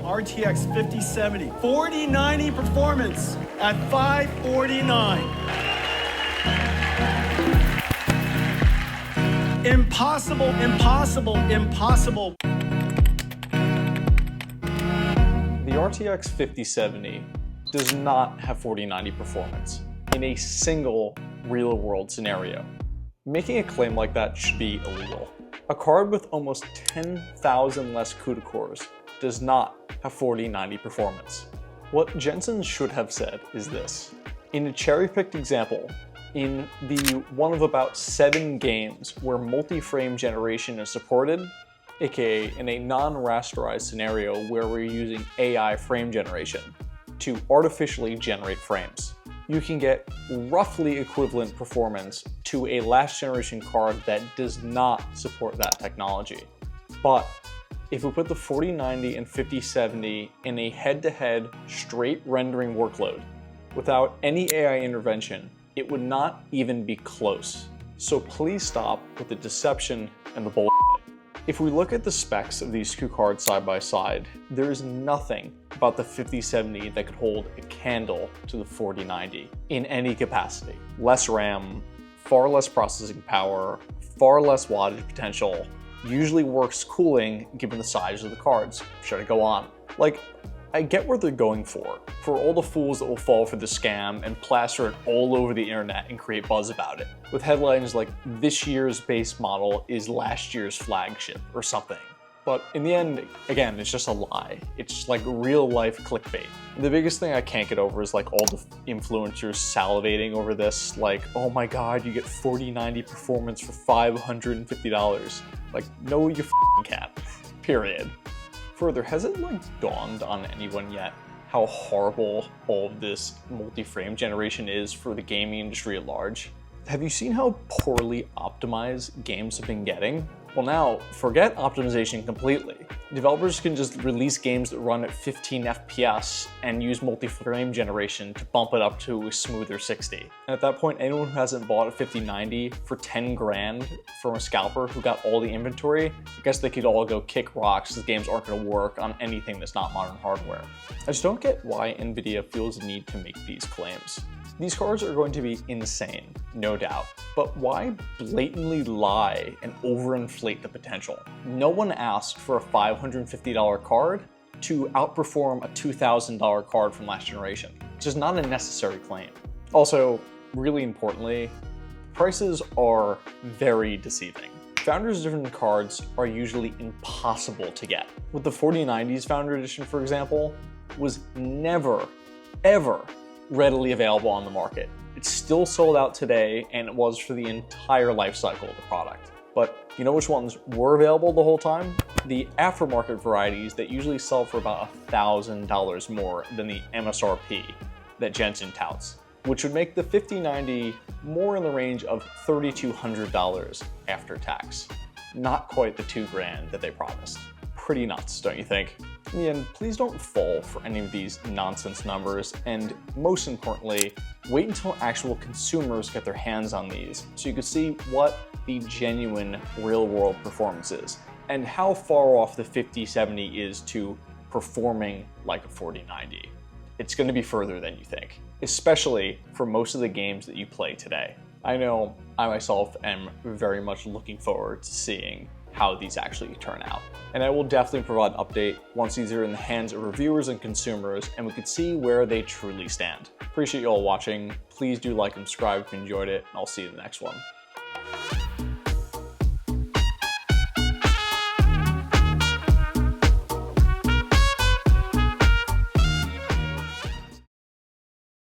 RTX 5070, 4090 performance at $549. Impossible, impossible, impossible. The RTX 5070 does not have 4090 performance in a single real-world scenario. Making a claim like that should be illegal. A card with almost 10,000 less CUDA cores does not have 4090 performance. What Jensen should have said is this. In a cherry-picked example, in the one of about 7 games where multi-frame generation is supported, aka in a non-rasterized scenario where we're using AI frame generation to artificially generate frames, you can get roughly equivalent performance to a last generation card that does not support that technology. But if we put the 4090 and 5070 in a head-to-head straight rendering workload without any AI intervention, it would not even be close. So please stop with the deception and the bullshit. If we look at the specs of these two cards side by side, there is nothing about the 5070 that could hold a candle to the 4090 in any capacity. Less RAM, far less processing power, far less wattage potential, usually worse cooling given the size of the cards. Should I go on? Like, I get what they're going for all the fools that will fall for the scam and plaster it all over the internet and create buzz about it, with headlines like, "This year's base model is last year's flagship," or something. But in the end, again, it's just a lie. It's just like real life clickbait. The biggest thing I can't get over is like all the influencers salivating over this, like, "Oh my god, you get 4090 performance for $550. Like, no you f***ing can't. Period. Further, has it like dawned on anyone yet how horrible all of this multi-frame generation is for the gaming industry at large? Have you seen how poorly optimized games have been getting? Well now, forget optimization completely. Developers can just release games that run at 15 FPS and use multi-frame generation to bump it up to a smoother 60. And at that point, anyone who hasn't bought a 5090 for 10 grand from a scalper who got all the inventory, I guess they could all go kick rocks because games aren't going to work on anything that's not modern hardware. I just don't get why NVIDIA feels the need to make these claims. These cards are going to be insane, no doubt, but why blatantly lie and overinflate the potential? No one asked for a $550 card to outperform a $2,000 card from last generation. It's just not a necessary claim. Also, really importantly, prices are very deceiving. Founders Edition cards are usually impossible to get. With the 4090's Founder Edition, for example, was never, ever readily available on the market. It's still sold out today, and it was for the entire life cycle of the product. But you know which ones were available the whole time? The aftermarket varieties that usually sell for about $1,000 more than the MSRP that Jensen touts, which would make the 5090 more in the range of $3,200 after tax. Not quite the $2 grand that they promised. Pretty nuts, don't you think? In the end, please don't fall for any of these nonsense numbers, and most importantly, wait until actual consumers get their hands on these so you can see what the genuine real-world performance is and how far off the 5070 is to performing like a 4090. It's going to be further than you think, especially for most of the games that you play today. I know I myself am very much looking forward to seeing how these actually turn out. And I will definitely provide an update once these are in the hands of reviewers and consumers and we can see where they truly stand. Appreciate you all watching. Please do like and subscribe if you enjoyed it, and I'll see you in the next one.